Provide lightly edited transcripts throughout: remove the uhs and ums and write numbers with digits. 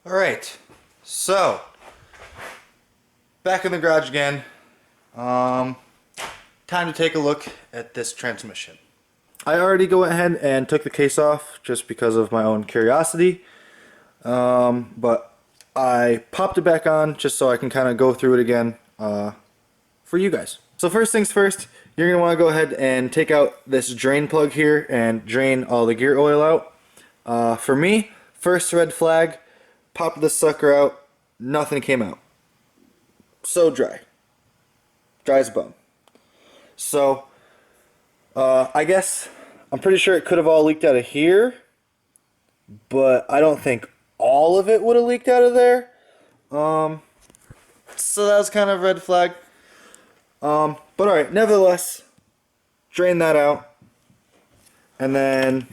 Alright, so back in the garage again. Time to take a look at this transmission. I already go ahead and took the case off just because of my own curiosity, but I popped it back on just so I can kind of go through it again for you guys. So first things first, you're going to want to go ahead and take out this drain plug here and drain all the gear oil out. For me, first red flag, popped this sucker out, nothing came out. So dry. Dry as a bone. So, I guess, I'm pretty sure it could have all leaked out of here, but I don't think all of it would have leaked out of there. So that was kind of a red flag. But alright, nevertheless, drain that out. And then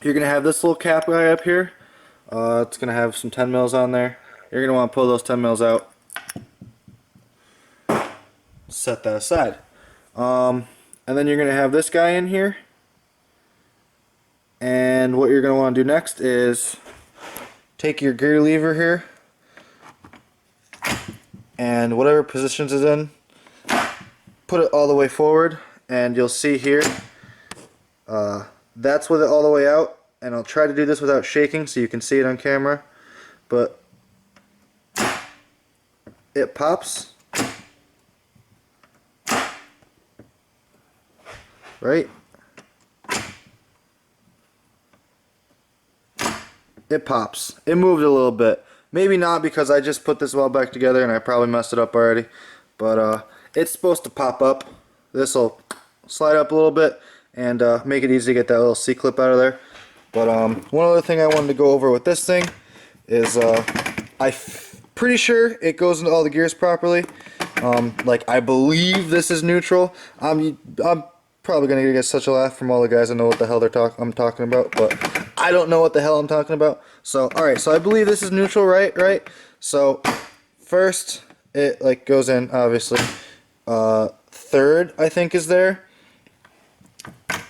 you're going to have this little cap guy up here. It's going to have some 10 mils on there. You're going to want to pull those 10 mils out. Set that aside. And then you're going to have this guy in here. And what you're going to want to do next is take your gear lever here. And whatever positions it's in, put it all the way forward. And you'll see here, that's with it all the way out. And I'll try to do this without shaking so you can see it on camera. But it pops. Right? It pops. It moved a little bit. Maybe not because I just put this well back together and I probably messed it up already. But it's supposed to pop up. This will slide up a little bit and make it easy to get that little C-clip out of there. But one other thing I wanted to go over with this thing is I'm pretty sure it goes into all the gears properly. Like I believe this is neutral. I'm probably gonna get such a laugh from all the guys that know what the hell I'm talking about, but I don't know what the hell I'm talking about. So alright, so I believe this is neutral, right? So first it like goes in, obviously. Third I think is there,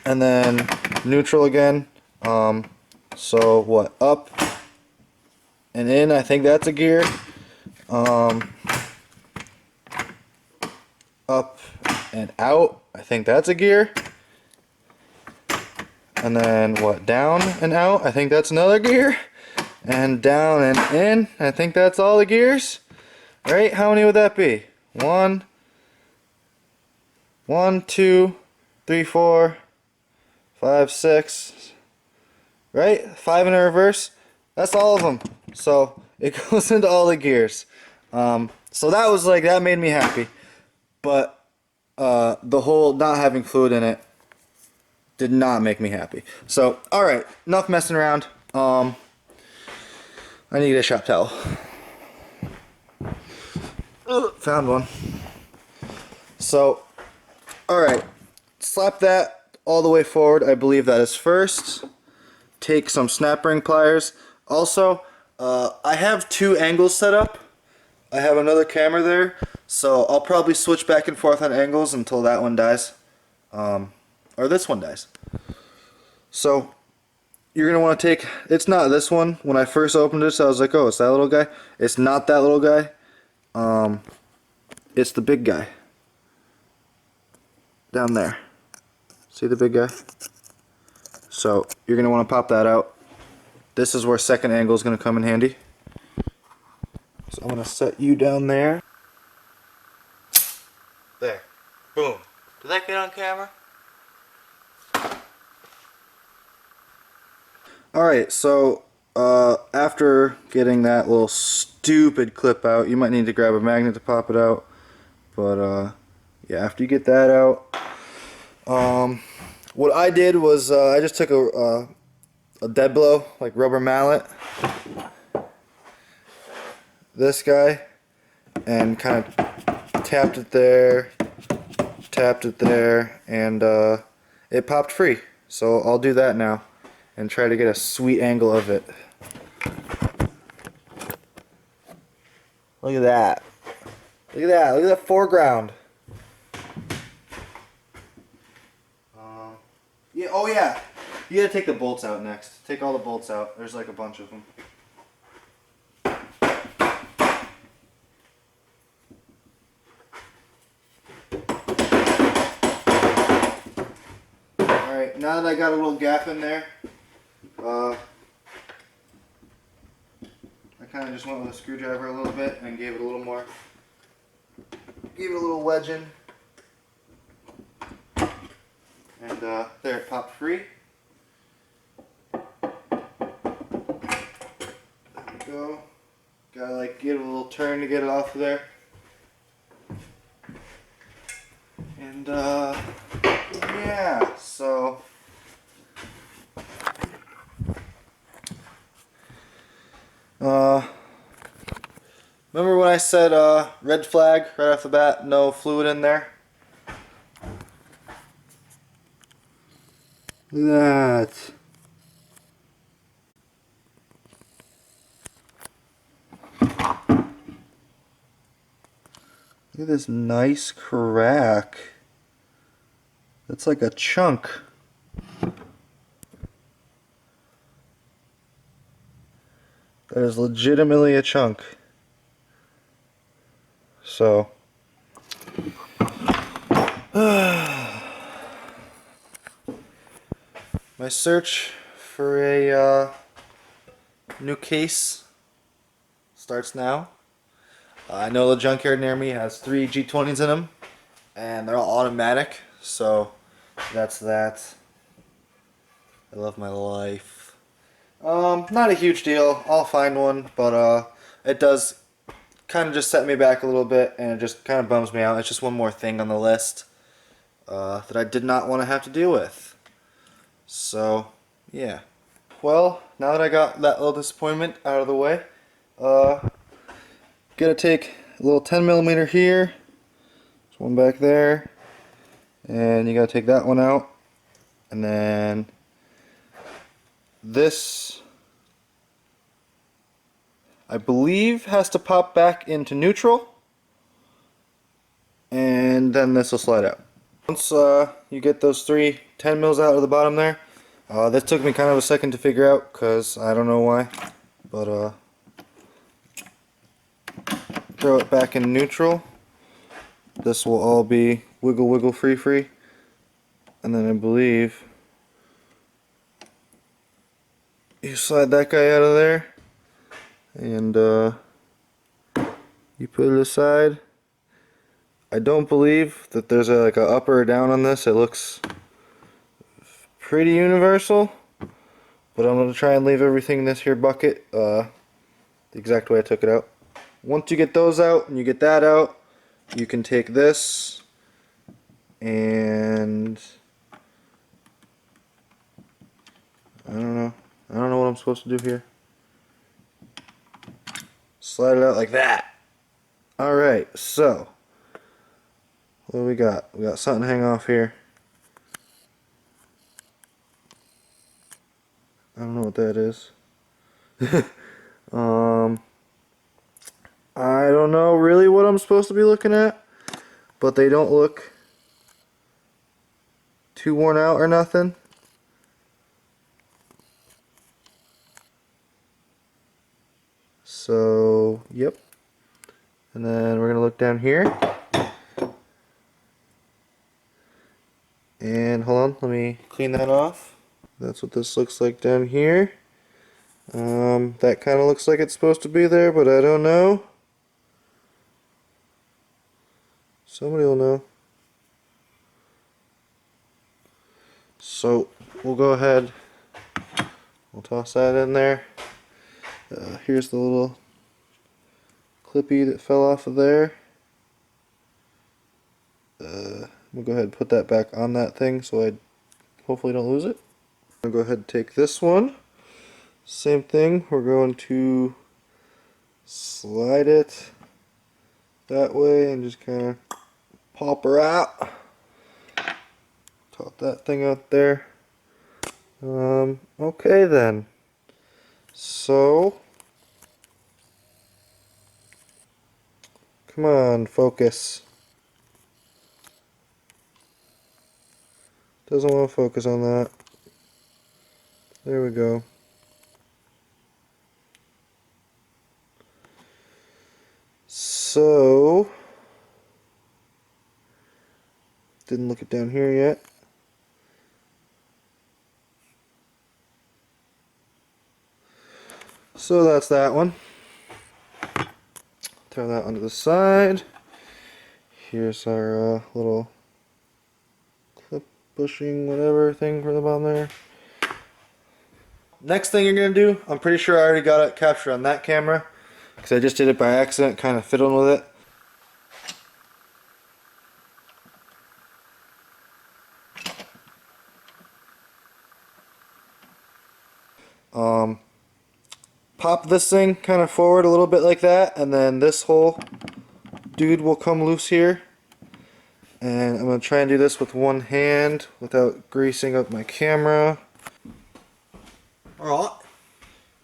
and then neutral again. So what, up and in, I think that's a gear. Up and out, I think that's a gear. And then what, down and out, I think that's another gear. And down and in, I think that's all the gears. Right? How many would that be? 1, 2, 3, 4, 5, 6. Right? 5 in a reverse. That's all of them. So it goes into all the gears. So that was like, that made me happy. But the whole not having fluid in it did not make me happy. So, alright, enough messing around. I need to get a shop towel. Found one. So, alright, slap that all the way forward. I believe that is first. Take some snap ring pliers. Also, I have 2 angles set up. I have another camera there, so I'll probably switch back and forth on angles until that one dies. Or this one dies. So, you're going to want to take, it's not this one. When I first opened this, I was like, oh, it's that little guy. It's not that little guy. It's the big guy. Down there. See the big guy? So, you're going to want to pop that out. This is where second angle is going to come in handy. So I'm going to set you down there. There. Boom. Did that get on camera? Alright, so after getting that little stupid clip out, you might need to grab a magnet to pop it out. But yeah, after you get that out, what I did was I just took a dead blow, like rubber mallet, this guy, and kind of tapped it there, and it popped free. So I'll do that now and try to get a sweet angle of it. Look at that. Look at that. Look at that foreground. Yeah. Oh yeah. You gotta take the bolts out next. Take all the bolts out. There's like a bunch of them. Alright, now that I got a little gap in there, I kind of just went with a screwdriver a little bit and gave it a little more, gave it a little wedge in, and there, it popped free. There we go. Gotta like give it a little turn to get it off of there. And yeah, so remember when I said red flag right off the bat, no fluid in there? Look at that. Look at this nice crack. That's like a chunk. That is legitimately a chunk. So my search for a new case starts now. I know the junkyard near me has 3 G20s in them, and they're all automatic, so that's that. I love my life. Not a huge deal. I'll find one, but it does kind of just set me back a little bit, and it just kind of bums me out. It's just one more thing on the list that I did not want to have to deal with. So, yeah. Well, now that I got that little disappointment out of the way, gotta take a little 10mm here. There's one back there, and you gotta take that one out, and then this, I believe, has to pop back into neutral, and then this will slide out. Once you get those 3 10mm out of the bottom there, this took me kind of a second to figure out because I don't know why, but throw it back in neutral. This will all be wiggle wiggle free, and then I believe you slide that guy out of there, and you put it aside. I don't believe that there's like a up or a down on this. It looks pretty universal, but I'm going to try and leave everything in this here bucket the exact way I took it out. Once you get those out and you get that out, you can take this and I don't know what I'm supposed to do here. Slide it out like that. Alright, so what do we got? We got something to hang off here. I don't know what that is. I don't know really what I'm supposed to be looking at, but they don't look too worn out or nothing. So, yep. And then we're going to look down here. And hold on, let me clean that off. That's what this looks like down here. That kind of looks like it's supposed to be there, but I don't know. Somebody will know. So we'll go ahead, we'll toss that in there. Here's the little clippy that fell off of there. We'll go ahead and put that back on that thing so I hopefully don't lose it. I'll go ahead and take this one. Same thing, we're going to slide it that way and just kind of pop her out. Top that thing out there. Okay then. So, come on, focus. Doesn't want to focus on that. There we go. So, didn't look it down here yet. So that's that one. Throw that onto the side. Here's our little clip bushing whatever thing for the bottom there. Next thing you're going to do, I'm pretty sure I already got it captured on that camera because I just did it by accident, kind of fiddling with it. Pop this thing kind of forward a little bit like that, and then this whole dude will come loose here. And I'm going to try and do this with one hand without greasing up my camera. Alright,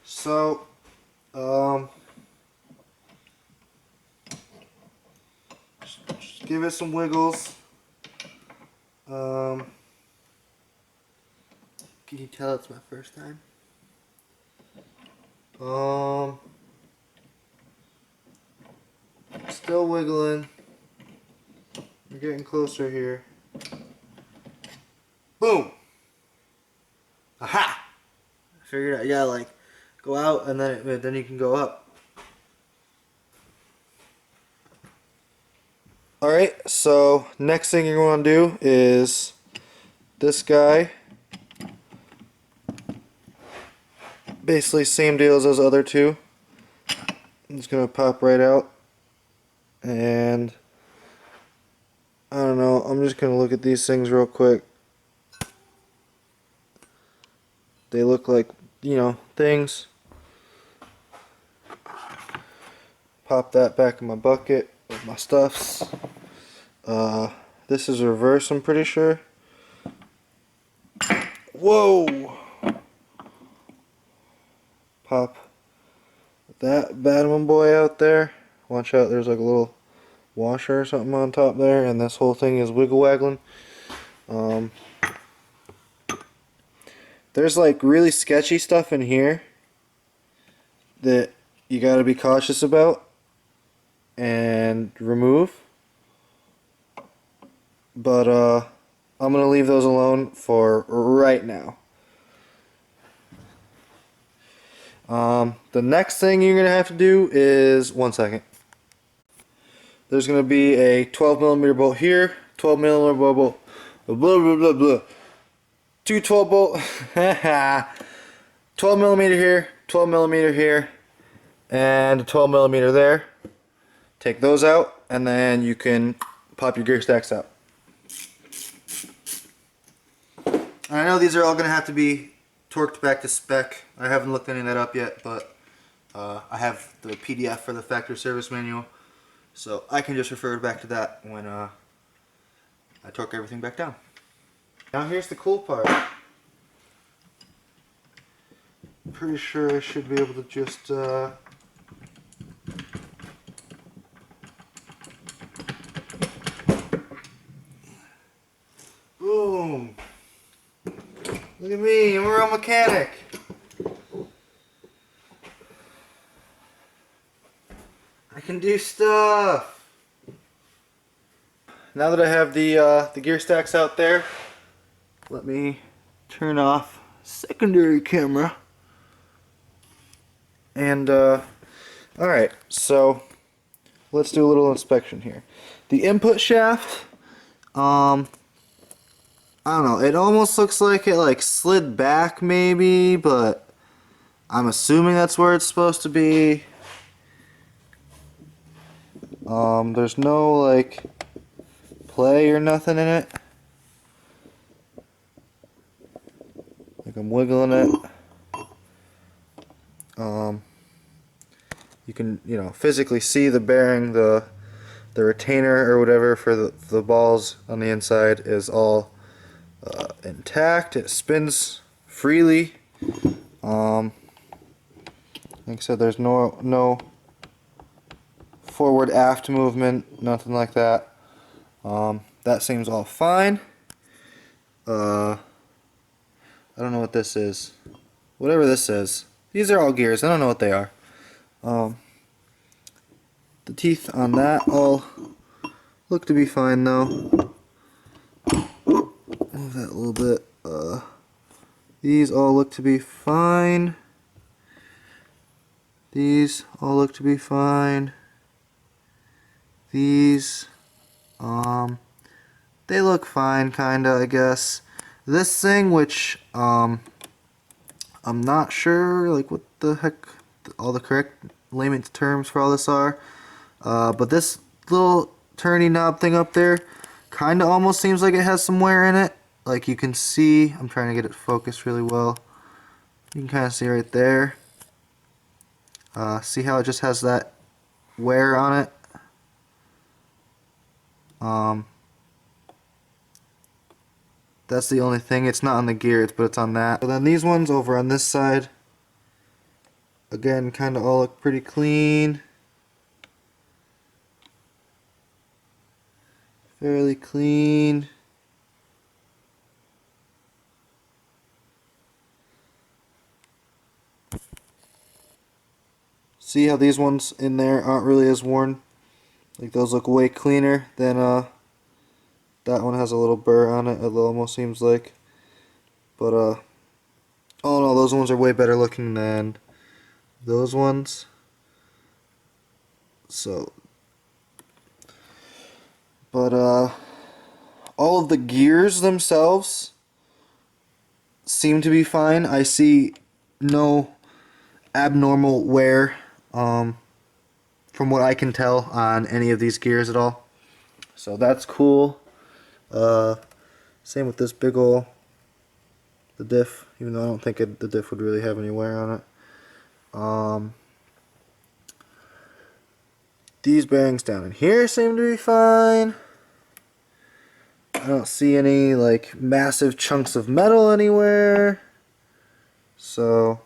so just give it some wiggles. Can you tell it's my first time? Still wiggling. We're getting closer here. Boom! Aha! I figured out, you gotta like go out and then you can go up. Alright, so next thing you're going to do is this guy. Basically same deal as those other two. It's going to pop right out. And I don't know, I'm just going to look at these things real quick. They look like, you know, things. Pop that back in my bucket with my stuffs. This is reverse, I'm pretty sure. Whoa! Pop that bad one boy out there. Watch out, there's like a little washer or something on top there, and this whole thing is wiggle waggling. There's like really sketchy stuff in here that you gotta be cautious about and remove. But I'm gonna leave those alone for right now. The next thing you're gonna have to do is, one second. There's gonna be a 12mm bolt here, 12mm bolt, blah blah blah blah. Two 12 bolt, 12mm here, 12mm here, and a 12mm there. Take those out, and then you can pop your gear stacks out. I know these are all going to have to be torqued back to spec. I haven't looked any of that up yet, but I have the PDF for the factory service manual, so I can just refer back to that when I torque everything back down. Now here's the cool part. I'm pretty sure I should be able to just boom! Look at me, I'm a real mechanic. I can do stuff. Now that I have the gear stacks out there, let me turn off secondary camera. And alright, so let's do a little inspection here. The input shaft, I don't know, it almost looks like it like slid back maybe, but I'm assuming that's where it's supposed to be. There's no like play or nothing in it. Like I'm wiggling it. You can, you know, physically see the bearing, the retainer or whatever for the balls on the inside is all intact. It spins freely. Like I said, there's no forward aft movement, nothing like that. That seems all fine. I don't know what this is. Whatever this is. These are all gears. I don't know what they are. The teeth on that all look to be fine though. Move that a little bit. These all look to be fine. These all look to be fine. These, they look fine, kinda, I guess. This thing, which, I'm not sure, like, what the heck all the correct layman's terms for all this are. But this little turny knob thing up there kinda almost seems like it has some wear in it. Like you can see, I'm trying to get it focused really well. You can kinda see right there. See how it just has that wear on it? That's the only thing. It's not on the gear, but it's on that. So then these ones over on this side, again, kind of all look pretty clean. Fairly clean. See how these ones in there aren't really as worn? Like those look way cleaner than that one has a little burr on it, it almost seems like. But all in all, those ones are way better looking than those ones. So, but all of the gears themselves seem to be fine. I see no abnormal wear from what I can tell on any of these gears at all. So that's cool. Same with this big ol' the diff, even though I don't think the diff would really have any wear on it. These bearings down in here seem to be fine. I don't see any like massive chunks of metal anywhere. So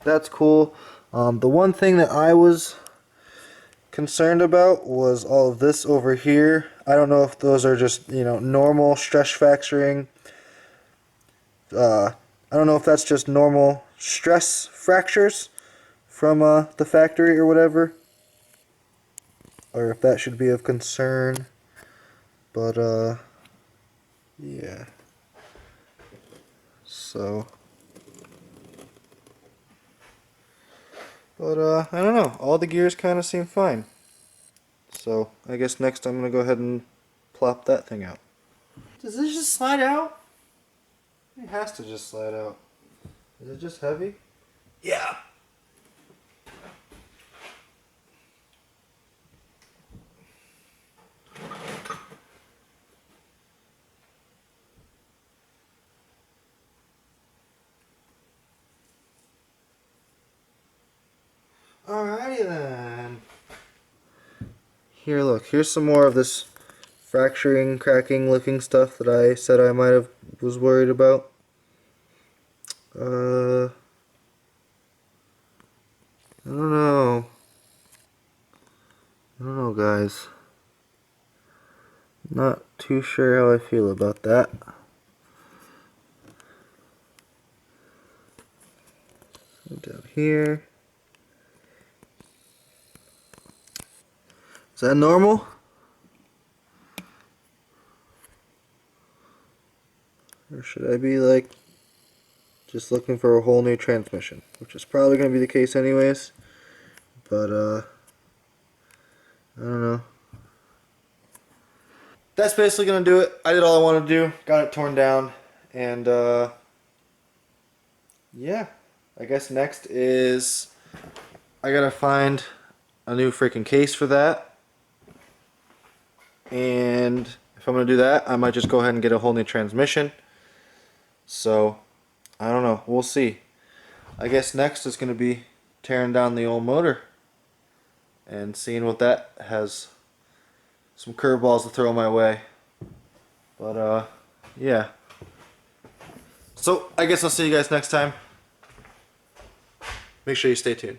that's cool. The one thing that I was concerned about was all of this over here. I don't know if those are just, you know, normal stress fracturing. I don't know if that's just normal stress fractures from the factory or whatever, or if that should be of concern. But yeah. So, but I don't know. All the gears kind of seem fine. So I guess next I'm gonna go ahead and plop that thing out. Does this just slide out? It has to just slide out. Is it just heavy? Yeah. Alrighty then. Here, look. Here's some more of this fracturing, cracking looking stuff that I said I might have was worried about. I don't know. I don't know, guys. Not too sure how I feel about that. So down here. Is that normal? Or should I be like just looking for a whole new transmission? Which is probably going to be the case anyways. But I don't know. That's basically going to do it. I did all I wanted to do. Got it torn down. And yeah. I guess next is I got to find a new freaking case for that. And if I'm going to do that, I might just go ahead and get a whole new transmission. So, I don't know. We'll see. I guess next is going to be tearing down the old motor and seeing what that has. Some curveballs to throw my way. But, yeah. So, I guess I'll see you guys next time. Make sure you stay tuned.